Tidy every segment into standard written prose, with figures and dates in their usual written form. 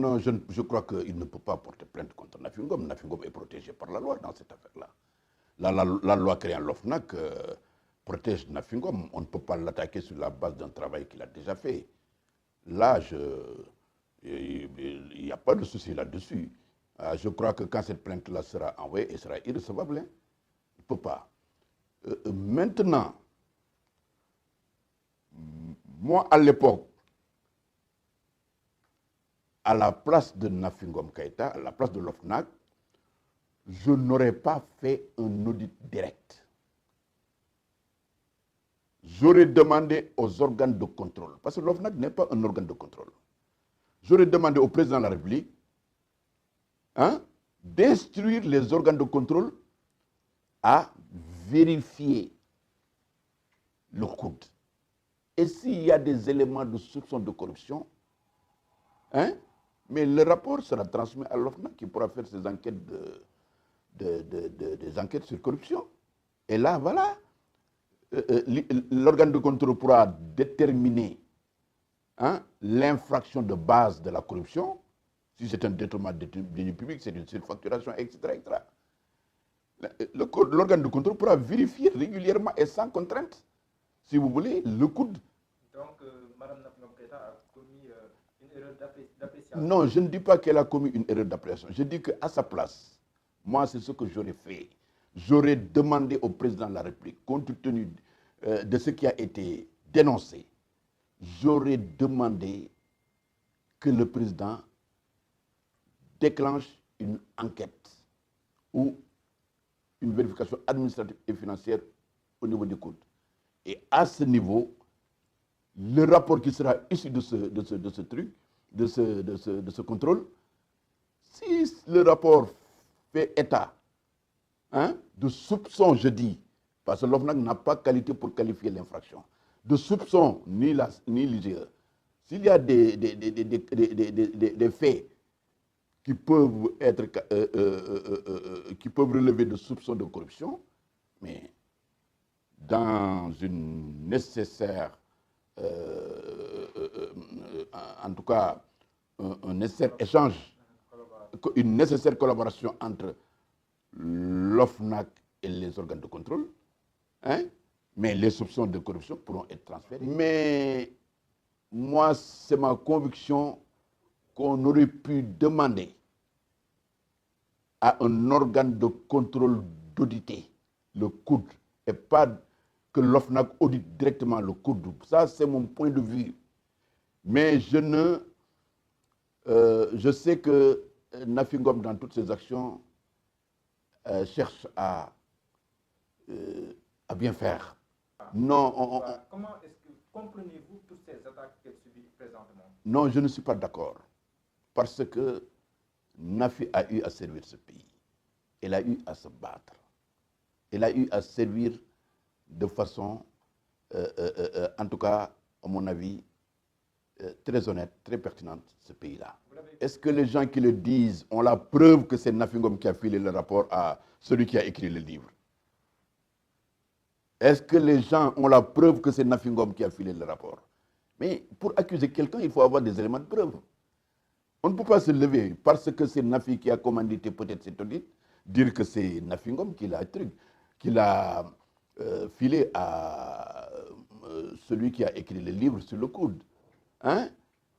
non, je crois qu'il ne peut pas porter plainte contre Nafi Ngom. Nafi Ngom est protégé par la loi dans cette affaire-là. La loi créant l'OFNAC protège Nafi Ngom. On ne peut pas l'attaquer sur la base d'un travail qu'il a déjà fait. Là, il n'y a pas de souci là-dessus. Je crois que quand cette plainte-là sera envoyée, elle sera irrecevable. Hein. Il ne peut pas. Maintenant, moi, à l'époque, à la place de Nafi Ngom Keïta, à la place de l'OFNAC, je n'aurais pas fait un audit direct. J'aurais demandé aux organes de contrôle, parce que l'OFNAC n'est pas un organe de contrôle. J'aurais demandé au président de la République d'instruire les organes de contrôle à vérifier le coude. Et s'il y a des éléments de soupçon de corruption, mais le rapport sera transmis à l'OFNAC qui pourra faire ses enquêtes des enquêtes sur corruption. Et là, voilà, l'organe de contrôle pourra déterminer l'infraction de base de la corruption, si c'est un détournement de deniers publics, c'est une surfacturation, etc. L'organe de contrôle pourra vérifier régulièrement et sans contrainte, si vous voulez, le coude. Donc, Mme Nafi Ngom Keïta a commis une erreur d'appréciation. Non, je ne dis pas qu'elle a commis une erreur d'appréciation. Je dis qu'à sa place, moi, c'est ce que j'aurais fait. J'aurais demandé au président de la République, compte tenu de ce qui a été dénoncé, j'aurais demandé que le président déclenche une enquête ou une vérification administrative et financière au niveau des comptes. Et à ce niveau, le rapport qui sera issu de ce truc, de ce contrôle, si le rapport fait état de soupçon, je dis, parce que l'OFNAC n'a pas qualité pour qualifier l'infraction, de soupçon ni l'IGE, s'il y a des faits qui peuvent être, qui peuvent relever de soupçons de corruption, mais dans une nécessaire, en tout cas, un nécessaire échange, une nécessaire collaboration entre l'OFNAC et les organes de contrôle, mais les soupçons de corruption pourront être transférés. Mais moi, c'est ma conviction qu'on aurait pu demander à un organe de contrôle d'auditer le coude et pas que l'OFNAC audite directement le coude. Ça, c'est mon point de vue. Mais je sais que Nafi Ngom, dans toutes ses actions, cherche à bien faire. Non, comment est-ce que comprenez-vous toutes ces attaques qu'elle subit présentement? Non, je ne suis pas d'accord. Parce que Nafi a eu à servir ce pays. Elle a eu à se battre. Elle a eu à servir de façon, en tout cas, à mon avis, très honnête, très pertinente, ce pays-là. Est-ce que les gens qui le disent ont la preuve que c'est Nafi Ngom qui a filé le rapport à celui qui a écrit le livre? Est-ce que les gens ont la preuve que c'est Nafi Ngom qui a filé le rapport? Mais pour accuser quelqu'un, il faut avoir des éléments de preuve. On ne peut pas se lever parce que c'est Nafi qui a commandité peut-être cet audit, dire que c'est Nafi Ngom qui l'a filé à celui qui a écrit le livre sur le coude.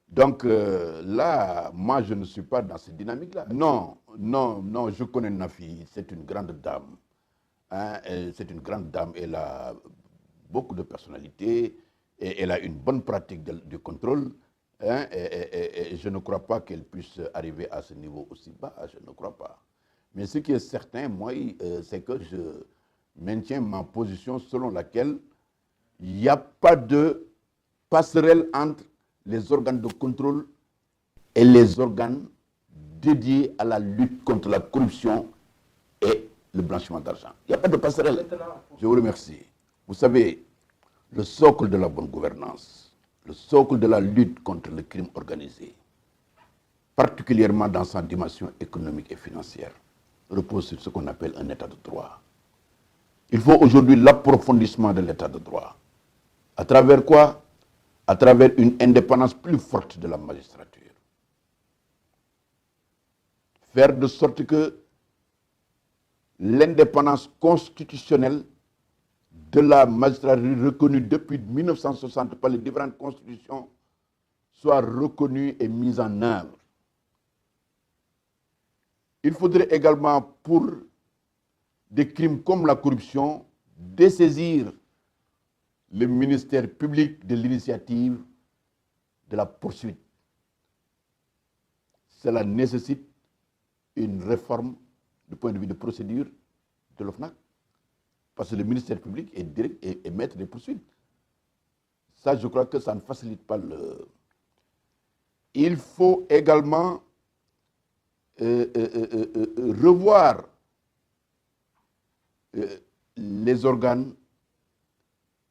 Donc là, moi, je ne suis pas dans cette dynamique-là. Non, je connais Nafi, c'est une grande dame. C'est une grande dame, elle a beaucoup de personnalité, et elle a une bonne pratique du contrôle. Et je ne crois pas qu'elle puisse arriver à ce niveau aussi bas, je ne crois pas. Mais ce qui est certain, moi, c'est que je maintiens ma position selon laquelle il n'y a pas de passerelle entre les organes de contrôle et les organes dédiés à la lutte contre la corruption et le blanchiment d'argent. Il n'y a pas de passerelle. Je vous remercie. Vous savez, le socle de la bonne gouvernance, le socle de la lutte contre le crime organisé, particulièrement dans sa dimension économique et financière, repose sur ce qu'on appelle un état de droit. Il faut aujourd'hui l'approfondissement de l'état de droit. À travers quoi? À travers une indépendance plus forte de la magistrature. faire de sorte que l'indépendance constitutionnelle de la magistrature reconnue depuis 1960 par les différentes constitutions soit reconnue et mise en œuvre. Il faudrait également, pour des crimes comme la corruption, dessaisir le ministère public de l'initiative de la poursuite. Cela nécessite une réforme du point de vue de procédure de l'OFNAC, parce que le ministère public est direct et maître des poursuites. Ça, je crois que ça ne facilite pas le... Il faut également revoir les organes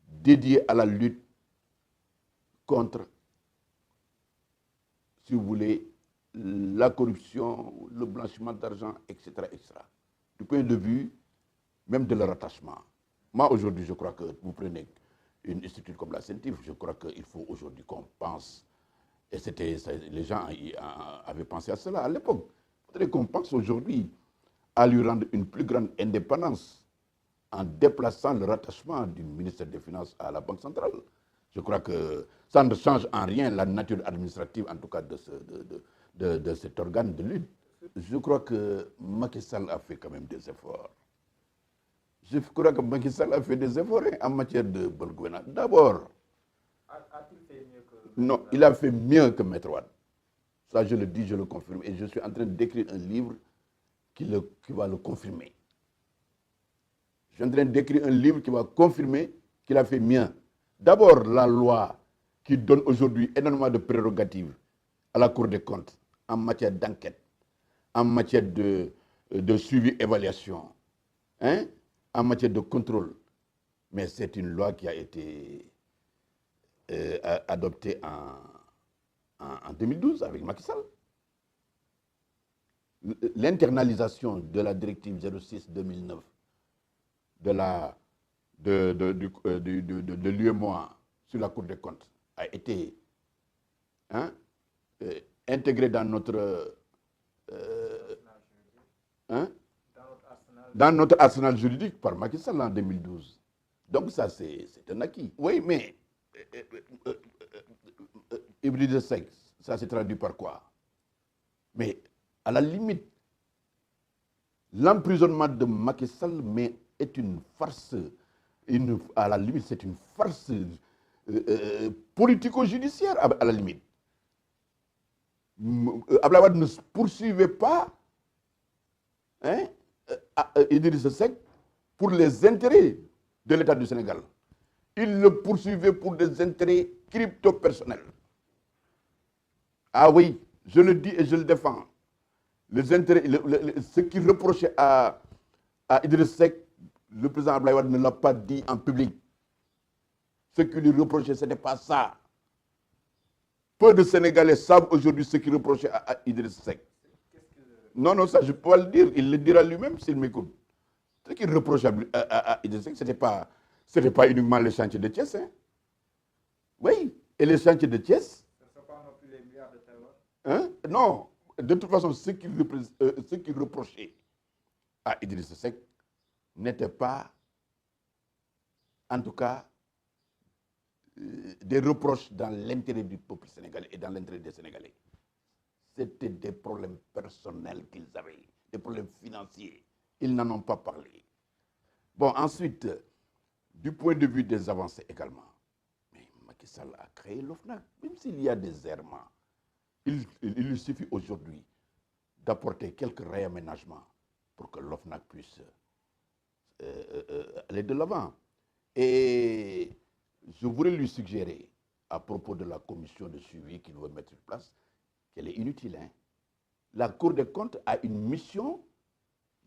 dédiés à la lutte contre, si vous voulez, la corruption, le blanchiment d'argent, etc., etc. Du point de vue même de leur attachement. Moi, aujourd'hui, je crois que vous prenez une institution comme la CENTIF, je crois qu'il faut aujourd'hui qu'on pense, et les gens avaient pensé à cela à l'époque, il faudrait qu'on pense aujourd'hui à lui rendre une plus grande indépendance en déplaçant le rattachement du ministère des Finances à la Banque centrale. Je crois que ça ne change en rien la nature administrative, en tout cas, de cet organe de lutte. Je crois que Macky Sall a fait quand même des efforts. Je crois que Macky Sall a fait des efforts en matière de bonne gouvernance. D'abord, a-t-il fait mieux que... non, il a fait mieux que Maître Wade. Ça, je le dis, je le confirme. Et je suis en train d'écrire un livre qui va le confirmer. Je suis en train d'écrire un livre qui va confirmer qu'il a fait mieux. D'abord, la loi qui donne aujourd'hui énormément de prérogatives à la Cour des comptes en matière d'enquête, en matière de suivi-évaluation, hein, en matière de contrôle. Mais c'est une loi qui a été adoptée en 2012 avec Macky Sall. L'internalisation de la directive 06-2009 de l'UEMOA sur la Cour des comptes a été intégrée dans notre arsenal juridique par Macky Sall en 2012. Donc ça, c'est un acquis. Oui, mais hybride de sexe, ça s'est traduit par quoi? Mais à la limite, l'emprisonnement de Macky Sall est une farce. À la limite, c'est une farce politico-judiciaire, à la limite. Abdoulaye Wade ne poursuivait pas Idrissa Seck pour les intérêts de l'État du Sénégal. Il le poursuivait pour des intérêts crypto-personnels. Ah oui, je le dis et je le défends. Les intérêts, ce qui reprochait à Idriss Seck, le président Abdoulaye Wade ne l'a pas dit en public. Ce qui lui reprochait, ce n'était pas ça. Peu de Sénégalais savent aujourd'hui ce qu'il reprochait à Idriss Seck. Non, ça je peux pas le dire. Il le dira lui-même s'il m'écoute. Ce qu'il reprochait à Idriss Seck, ce n'était pas uniquement les chantiers de Thiès. Hein. Oui, et les chantiers de Thiès. Ce ne sont pas non plus les milliards de Taïwan. Hein? Non, de toute façon, ce qu'il reprochait à Idriss Seck n'était pas, en tout cas, des reproches dans l'intérêt du peuple sénégalais et dans l'intérêt des Sénégalais. C'était des problèmes personnels qu'ils avaient, des problèmes financiers. Ils n'en ont pas parlé. Bon, ensuite, du point de vue des avancées également, mais Macky Sall a créé l'OFNAC, même s'il y a des errements. Il lui suffit aujourd'hui d'apporter quelques réaménagements pour que l'OFNAC puisse aller de l'avant. Et je voudrais lui suggérer, à propos de la commission de suivi qu'il veut mettre en place, qu'elle est inutile. Hein? La Cour des comptes a une mission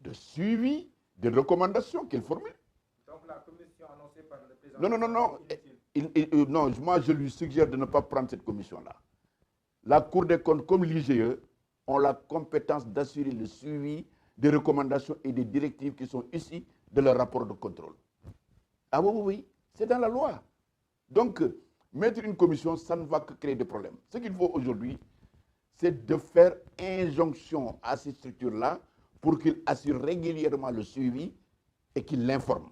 de suivi des recommandations qu'elle formule. Donc la commission annoncée par le président... Non. Moi je lui suggère de ne pas prendre cette commission-là. La Cour des comptes, comme l'IGE, ont la compétence d'assurer le suivi des recommandations et des directives qui sont issues de leur rapport de contrôle. Ah oui, c'est dans la loi. Donc, mettre une commission, ça ne va que créer des problèmes. Ce qu'il faut aujourd'hui, c'est de faire injonction à ces structures-là pour qu'ils assurent régulièrement le suivi et qu'ils l'informent.